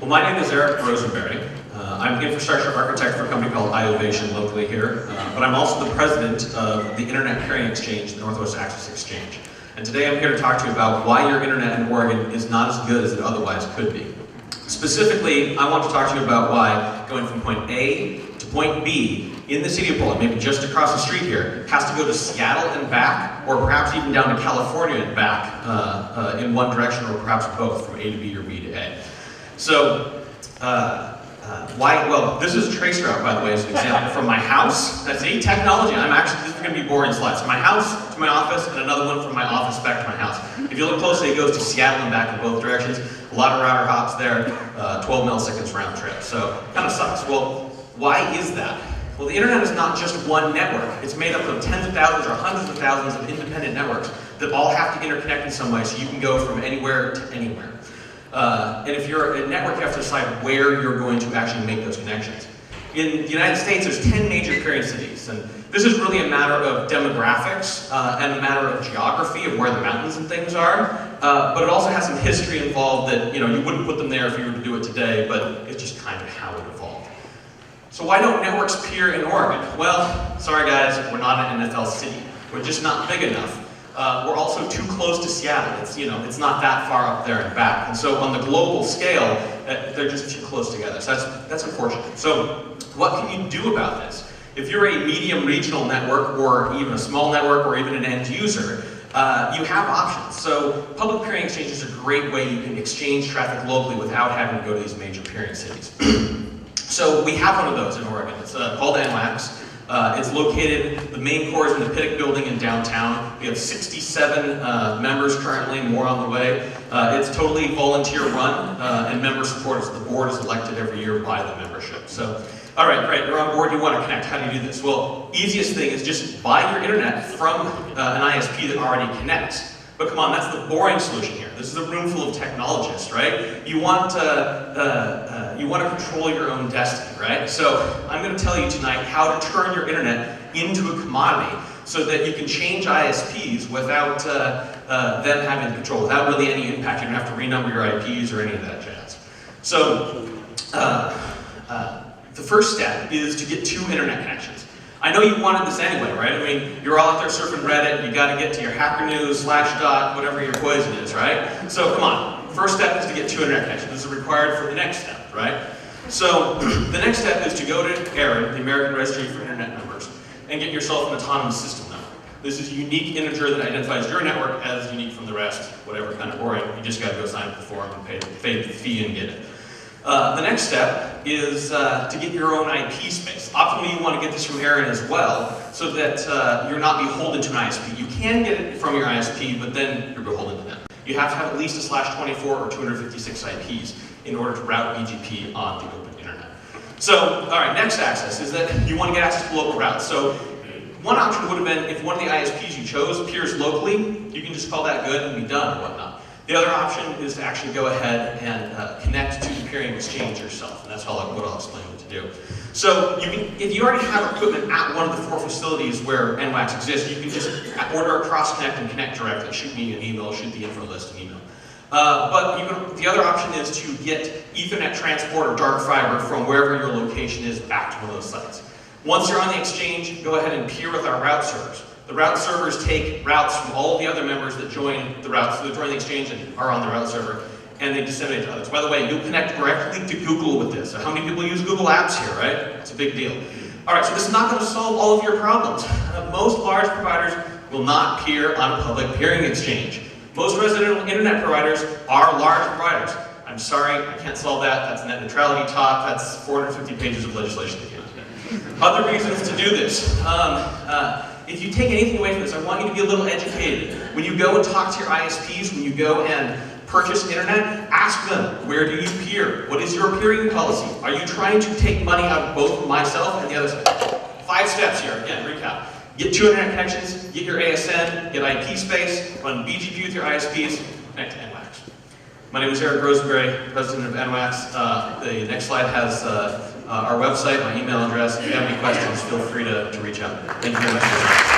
Well, my name is Rosenberry. I'm an infrastructure architect for a company called iOvation locally here, but I'm also the president of the Internet Peering Exchange, the Northwest Access Exchange. And today I'm here to talk to you about why your internet in Oregon is not as good as it otherwise could be. Specifically, I want to talk to you about why going from point A to point B in the city of Portland, maybe just across the street here, has to go to Seattle and back, or perhaps even down to California and back in one direction, or perhaps both, from A to B or B to A. So, why? Well, this is a trace route, by the way, as an example, from my house. That's a technology. This is going to be boring slides. From my house to my office, and another one from my office back to my house. If you look closely, it goes to Seattle and back in both directions. A lot of router hops there, 12 milliseconds round trip. So, kind of sucks. Well, why is that? Well, the internet is not just one network. It's made up of tens of thousands or hundreds of thousands of independent networks that all have to interconnect in some way so you can go from anywhere to anywhere. And if you're a network, you have to decide where you're going to actually make those connections. In the United States, there's 10 major peering cities, and this is really a matter of demographics and a matter of geography of where the mountains and things are. But it also has some history involved that you wouldn't put them there if you were to do it today, but it's just kind of how it evolved. So why don't networks peer in Oregon? Well, sorry guys, we're not an NFL city. We're just not big enough. We're also too close to Seattle. It's not that far up there and back. And so on the global scale, they're just too close together. So that's unfortunate. So what can you do about this? If you're a medium regional network, or even a small network, or even an end user, you have options. So public peering exchanges are a great way you can exchange traffic locally without having to go to these major peering cities. So we have one of those in Oregon. It's called NWACS. It's located, the main core is in the Pittock building in downtown. We have 67 members currently, more on the way. It's totally volunteer run and member supported. So the board is elected every year by the membership. So, all right, great, you're on board, you want to connect. How do you do this? Well, easiest thing is just buy your internet from an ISP that already connects. But come on, that's the boring solution here. This is a room full of technologists, right? You want to control your own destiny, right? So I'm going to tell you tonight how to turn your internet into a commodity so that you can change ISPs without them having control, without really any impact. You don't have to renumber your IPs or any of that jazz. So the first step is to get 2 internet connections. I know you wanted this anyway, right? I mean, you're all out there surfing Reddit, you got to get to your Hacker News, /dot, whatever your poison is, right? So come on, first step is to get 2 internet connections. This is required for the next step, right? So the next step is to go to ARIN, the American Registry for Internet Numbers, and get yourself an autonomous system number. This is a unique integer that identifies your network as unique from the rest, whatever kind of boring. You just got to go sign up for the form and pay the fee and get it. The next step is to get your own IP space. Optimally, you want to get this from ARIN as well, so that you're not beholden to an ISP. You can get it from your ISP, but then you're beholden to them. You have to have at least a /24 or 256 IPs in order to route BGP on the open internet. So, all right, next access is that you want to get access to local routes. So, one option would have been if one of the ISPs you chose peers locally, you can just call that good and be done or whatnot. The other option is to actually go ahead and connect to the peering exchange yourself, and that's what I'll explain what to do. So if you already have equipment at one of the 4 facilities where NWACS exists, you can just order a cross-connect and connect directly. Shoot me an email, shoot the info list an email. But the other option is to get Ethernet transport or dark fiber from wherever your location is back to one of those sites. Once you're on the exchange, go ahead and peer with our route servers. The route servers take routes from all of the other members that join the routes, that join the exchange and are on the route server, and they disseminate to others. By the way, you'll connect directly to Google with this. So how many people use Google Apps here, right? It's a big deal. All right, so this is not going to solve all of your problems. Most large providers will not peer on a public peering exchange. Most residential internet providers are large providers. I'm sorry, I can't solve that. That's net neutrality talk. That's 450 pages of legislation that came out today. Other reasons to do this. If you take anything away from this, I want you to be a little educated. When you go and talk to your ISPs, when you go and purchase internet, ask them, where do you peer? What is your peering policy? Are you trying to take money out of both myself and the other side? 5 steps here, again, recap. Get 2 internet connections, get your ASN, get IP space, run BGP with your ISPs, connect to NWACS. My name is Rosenberry, president of NWACS. The next slide has our website, my email address. If you have any questions, feel free to reach out. Thank you very much for your time.